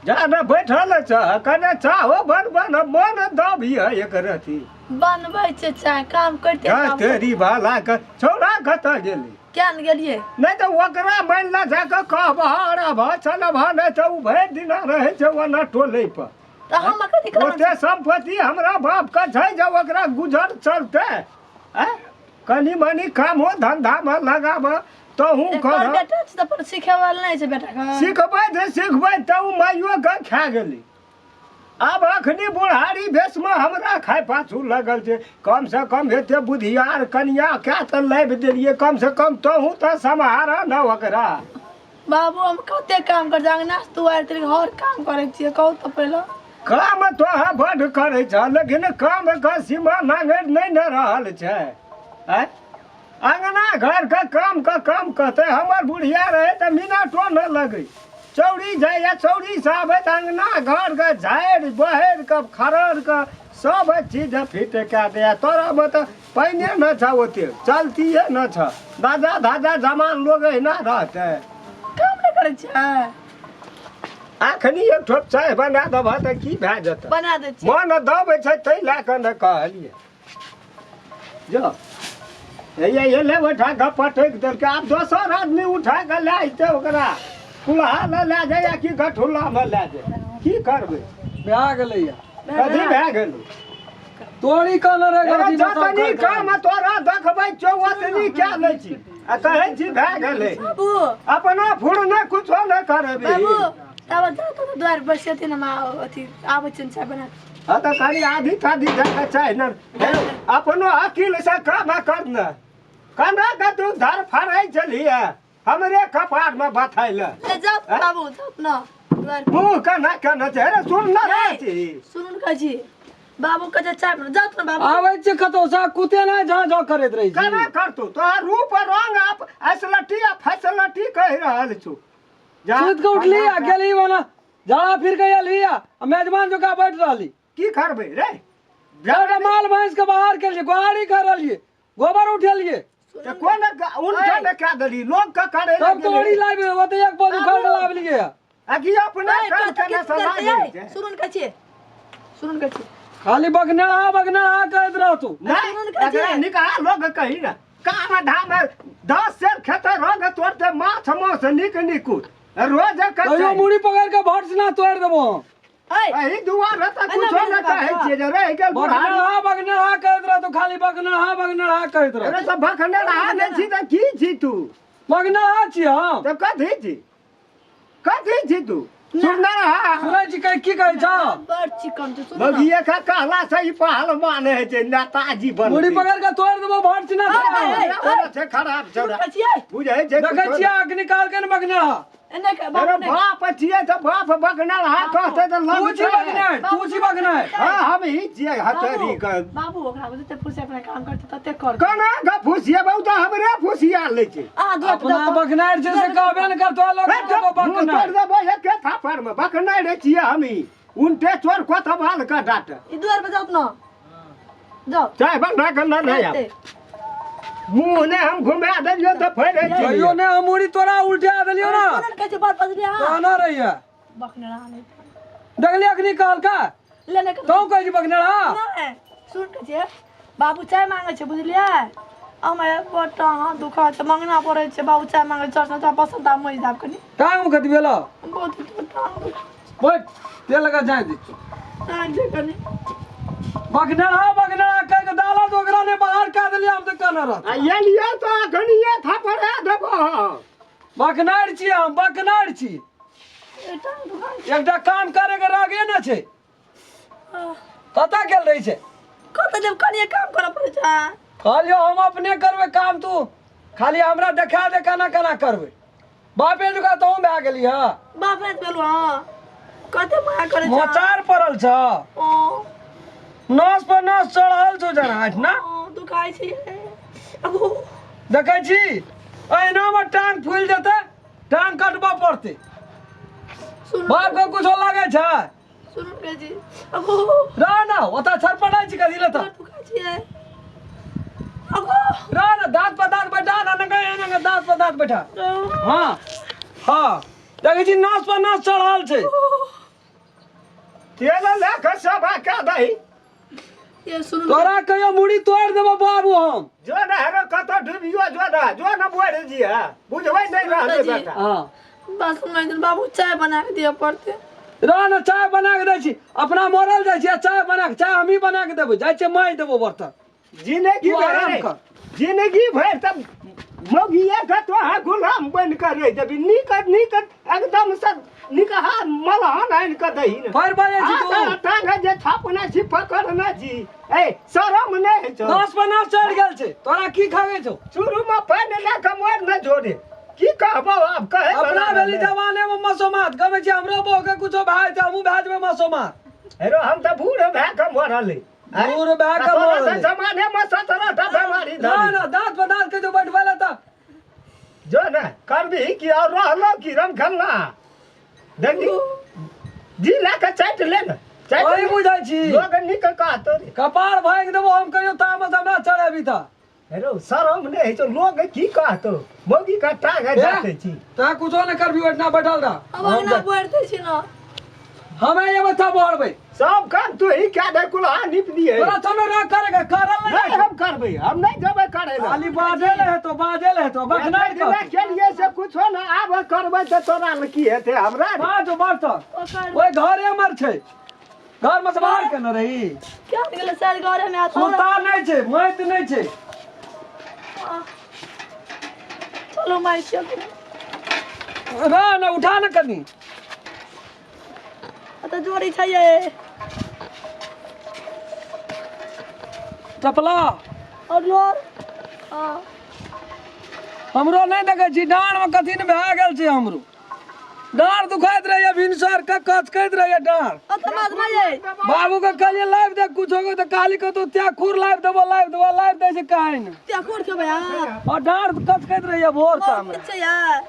जाने बैठल छ कने चाहो बन बन मन दबी है एक रती बनबै छै चाय काम करते जा तेरी भाला क छोड़ा कत गेली क्या न गेलिए नहीं तो ओकरा मान ला जाके कहबहारा भछन भने त उ भरि दिन रहे छै ओना टोले पर तो हम कथी करब ओते संपत्ति हमरा बाप का छै जे ओकरा गुजर चलते कनी मनी काम हो धंधा में लगाब तो हूँ कर बेटा छै त पर सिखेवाल नहीं छै बेटा का सिखबै त उ माइयो के खा गेली अब अखनी बुढ़ारी भेष में हमरा खाए पाछू लगल छै कम से कम हेते बुधियार कनिया क्या त लाइब देलिए कम से कम तोहू त सम्हार न ओकरा बाबू हम कते काम कर जांग नाच तू आर तेरे हर काम करे छिए कहू त पहले काम तो बड़ करे छ लेकिन काम का सीमा नांगे नहीं न रहल छै अंगना घर का काम कहते हमर बुढ़िया रहे त मिनटो न लगे चौड़ी जाए या चौड़ी साहब अंगना घर के झाड़ बहर के खरड़ के सब चीज फिट क्या दिया तोरा में तो पहिने न छ ओते चलती है न छ दादा दादा जमान लोग है ना रहते काम नहीं करे छै अखनी एक ठोप चाय बना दब त की भए जत बना दे छी मन दबै छै तै ला क न कहलिए जो ये ले उठा के पटक देलकै आब दोसर आदमी उठा के ले आइते ओकरा कुल्हा ले जाए कि गठुल्ला में ले जाए की करबै भए गेलै कथी भए गेलै तोरी कन रे गलती जतनी काम तोरा देखबै चौवतनी क्या लै छी आ कहै छी भए गेलै बाबू अपना फुरने कुछो न करबी बाबू अब जा तो द्वार बसेती न अथी आबै छै चाय बना हाँ तो कनी आधी ताधी देखे चाहे न अपनो अकिल से काम करना कना के तू धर फराई चलिए हमरे कपार में बथाइल ले जाओ बाबू जाओ न द्वार मुंह कना कना छै रे सुन न रे छी सुनुन का जी बाबू के चाय बना जाओ न बाबू आबै छै कतो सा कुते ना जा जा करैत रही छी कना करतू तो रूप रंग आप असलटी आ फसलटी कह रहल छु सुत के उठली आ गेली वना झाड़ा फिर के एली आ मेजबान जो का बैठ रहली की करबै रे जरा माल भैंस के बाहर के लिए गुहारी कर रहलिए गोबर उठेलिए तो कोन उनका न क्या दली लोग का करे तब तोड़ी लाइब ओते एक बोझ उखाड़ के लाव लिए अगी अपने काम करना समाज छै सुनुन का छी खाली बगना कहत रह तू नहीं अगर निकाह लोग कही ना काम धाम 10 सेर खेते रोग तोड़ते माछ माछ निक निकुत रोज कहियो मुड़ी पकड़ के भट से ना तोड़ देबो एही दुआर रहता कुछो न कहै छियै जे रह गेल बगना कहत रह तू खाली बगना कहत रह अरे सब भखने रहा नहीं छी त की छी तू बगना छी हम तब कथी छी तू सुनना रहा सुनै छी की कहै छ बड़ चिकन छै सुन बगिए का कहला से ही पहलवान है जे नेताजी बन मुड़ी पकड़ के तोड़ देबो भट से ना से खराब छौरा छियै बुझै छै देखै छियै आग निकाल के बगना एने के अरे बाप छियै त बाप बगना रहा कहते त तू छी बगना हां हम ही छियै हतरी का बाबू ओकरा जते फुसे अपना काम करते तते कर कना ग फुसिया बहुत हमरे फुसिया लै छै अपना बगना छै से कहबे न करतो लोग तो बगना कर देबो एक थापर में बगना रे छियै हमी उनटे चोर कोत बाल का डाट ई द्वार पे जाओ न जाओ चाय बना करना नहीं आ मुंह ने हम घुमा देलियो त फड़े छै कहियो ने मुड़ी तोरा उल्टा देलियो ना सुनन के छै बात बजलिया कहना रहिए बखने रहा नहीं देखली अखनी काल का लेने के तो कहै छी बगना नहीं सुन के छै बाबू चाय मांगे छै बुझलियै हमे बटा हाथ दुखा छै मांगना पड़े छै बाबू चाय मांगे चर्चा चा पसंद आ मई जाब कनी टाइम कथि भेला बहुत बैठ तेल लगा जाय दी आ जे कनी बगना कह के डाला तो ओकरा ने बाहर का देलिए हम त कहना रह आ ये लिया तो घनिया थापर देबो बकनार छी हम बकनार छी एटा दुकान एकटा काम करे के रागे न छै कता गेल रही छै कत जब कनिए काम करे पड़े छै खाली हम अपने करबे काम तू खाली हमरा देखा ना केना करबे बापे जुका तो भए गेली ह बाप रे बोलू हां कते माया करे छै मोचार पड़ल छ ओ नस पर नस चढ़ल छौ जरा हट ना दुखाई छै अगो देखै छी एना में टांग फूल जेते टांग कटबा पड़ते सुन बाप के कुछो लागे छै सुन के जी अगो रह ना ओता छरपटाई छी कथि ले त दुखाई छै अगो रह ना दांत पर दांत बैठा ना ना दांत पर दांत बैठा हां हां देखै छी नस पर नस चढ़ल छै तेल लेके सब क्या दही ये सुन तोरा कहियो मुड़ी तोड़ देबो बाबू हम जो न हेरो कत डूबियो जो न बोल जी है बुझबै नहीं रहले बेटा हां बस मैं बाबू चाय बना के दिया पड़ते रह न चाय बना के दै छी अपना मरल जाइ छी चाय बना के चाय हम ही बना के देबो जाइ छी माई देबो बर्तन जिंदगी तू आराम भर कर। जिंदगी भर तब मगिया का तो हा गुलाम बन कर रह जब निकट एकदम से निकहा मलहन आइन के दही न फर बाजे छी तू टांग जे थापना छी पकड़ना छी ए शरम नहीं छो 10 पर चढ़ गेल छै तोरा की खावे छौ शुरू में पानी लेके मोर न जोड़े की कहबो आप कहे अपना बेली जवाने में मसोमात गमे छी हमरो बो के कुछो भाई त हमहु भाज में मसोमात हेरो हम त बूढ़ भए के मरले बूढ़ भए के मरले। जमाने में 17 बीमारी ना ना दांत पर दांत के जो बैठवाला था जो न करबी कि और रहलो कि रम खलना देखी जी लेके चाट ले न ओही बुझाई छी लोग निकल का तो रे कपार भाग देबो हम कहियो तामस हमरा चढ़े भी था हेरो शरम नहीं तो लोग की कहतो मोगी का टांग जाते छी ता कुछो न करबी ओठना बैठल रह अब अंगना बढ़ते छी ना हमें ये बता बोलबे सब काम तू ही क्या दे कुलहा निप दिए तोरा थनो ना करेगा करल नहीं नहीं हम करबे हम नहीं जबे करे ना खाली बाजेल है तो बखनाई दिना कर के लिए से कुछ हो ना आब करबे तो तोरा ल की हेते हमरा रे। बाजो बर्तन ओकर ओए घरे मर छै घर में से बाहर के न रही क्या गेल साल घरे में आता सुल्तान नहीं छै मैत नहीं छै चलो माई चल ना उठा न कनी तो जोड़ी चाहिए टपला और लोर हां हमरो नहीं देखे छी डाँड़ में कथी न भए गेल छै हमरो डाँड़ दुखाइत रहैया भिनसर के कचकैत रहैया डाँड़ तो मात में ये बाबू के कहलिए लाइव दे कुछ हो तो काली को तो त्या खूर लाइव दे छै काहे न क्या कोड के भैया और डाँड़ कचकैत रहैया भोर का में अच्छा यार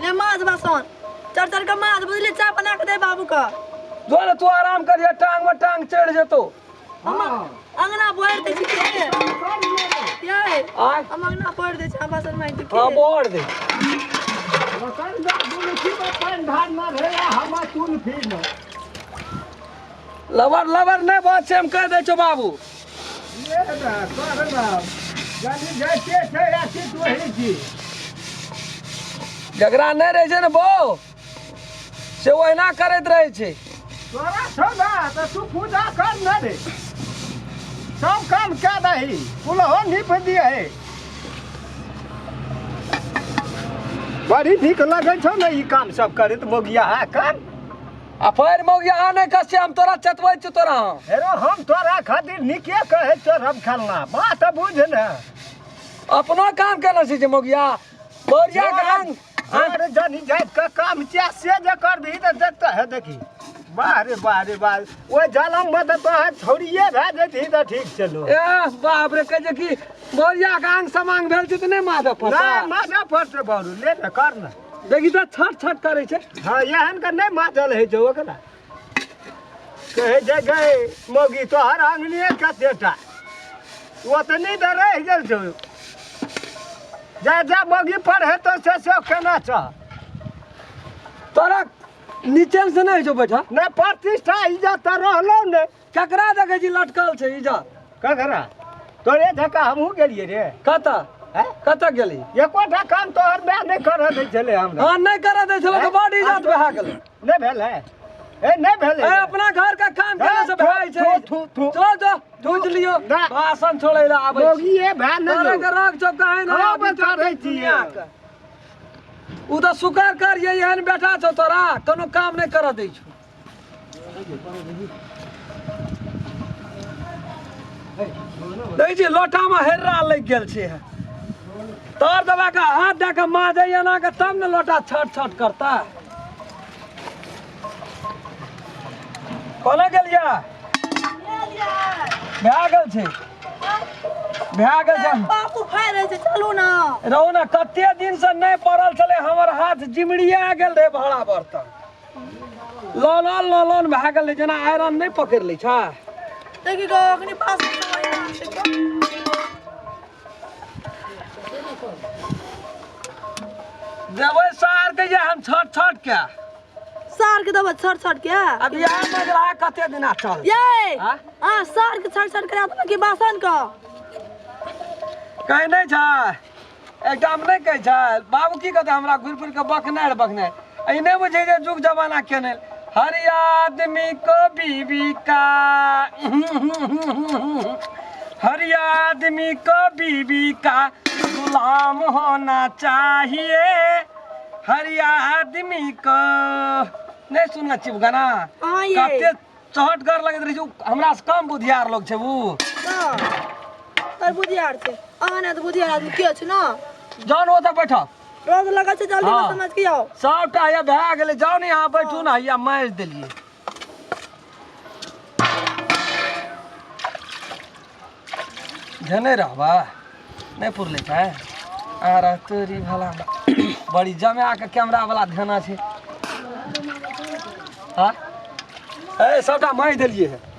ले माछ बासन चढ़ के माछ बुझली चाय बना के दे बाबू का जो न तू आराम करिए टांग में टांग चढ़ जेतो हम अंगना बोर दे छी के ये आय हम अंगना बोर दे छी बासन में के हां बोर दे मकान दा दुनु की पान धान ना रे हम चुन फिर न लवर नहीं बात से हम कह दे छो बाबू ये ना कर ना जानी जाते थे ऐसी तो ही जी झगड़ा नहीं रहे छै न बो से ओहिना करैत रहे छै तोरा छो ना तो तू पूजा कर ना रे सब काम क्या दही कुलहो निप दिए है बड़ी ठीक लगे छो ना ई काम सब करे तो मोगिया है काम आ फिर मौगिया आ नहीं कसे हम तोरा चतबै छ तोरा हेरो हम तोरा खातिर निके कहे चोर हम खेलना बात बुझ ना अपनो काम केना छै मौगिया बोरिया के रंग अरे जानी जात का काम क्या से जे कर भी तो देखता है देखी बारे ओ जलम मत तो छोड़िए भए जेती तो ठीक चलो ए बाप रे कहे कि बोरिया के अंग समांग भेल छै त नहीं माथा ना फसा माथा पर बारू ले न कर ना देखी त छट करे छै हाँ एहन का नहीं माचल है जो ओकरा कहे जे गए मोगी तो हर अंगनी कतेटा वो तो नहीं दे रह गेल छो जा मोगी पर है तो से केना चाह तोरा नीचे से नहीं जो बैठा न प्रतिष्ठा इज्जत रहलो ने ककरा देखे छी लटकल छै इज्जत ककरा तोरे धक्का हमहू गेलिए रे कता हैं कता गेली एकोटा काम तोहर मैं नहीं कर दै छले हमरा हां नहीं करे दे छलो तो बड़ इज्जत भए गेलै नहीं भेल है ए नहीं भेल ए अपना घर का काम केना से भाई छै थू थू चल जा ठूज लियो ना। भाषण छोड़े ला आबै मोगी ए भैन तोरा न के रख चो काहे ना हाँ, आबै बता रही छियै। उ तो सुकार कर ये एहन बैठा छो तोरा कोनो काम नहीं कर दै छो देखै छी लोटा में हेर्रा लग गेल छै तार दबा के हाथ दे के माजे एना के तब ने लोटा छट छट करता कोना गेलिया भए गेल छै बापू फायर रहे छै चलू ना रहू ना कते दिन से नहीं पड़ल चले हमर हाथ जिमड़िया गेल रहे भाड़ा बर्तन लोन भए गेल जेना आयरन नहीं पकड़ लै छै देखी गो अखनी पास देबै सार के जे हम छट छट के सार के दबा छट छट के अब यहाँ मजरा कते दिना चल ये हाँ? हां सार के छट छट करे त की बासन का कहीं नहीं छै एकदम नहीं कहे छै बाबू की कहते हमरा घुर फिर के बकने एने बुझे जे जुग जमाना केने हर आदमी को बीवी का हर आदमी को बीवी का गुलाम होना चाहिए हर आदमी को नहीं सुनना चिप गाना हां ये कते चहट कर लगत रही हमरा से कम बुधियार लोग छै ऊ तर बुधियार छे आने तो बुधियार आदमी के छ ना जान ओतऽ बैठक रोज लगा छे जल्दी हाँ। समझ के आओ सबटा ये भए गेलै जाओ ने यहाँ बैठू ना या मारि देलियै धने रहबा नहीं पुरले छै आरा तोरी भला बड़ी जमा के कैमरा वाला ध्याना छै हाँ ए सबटा मारि देलियै है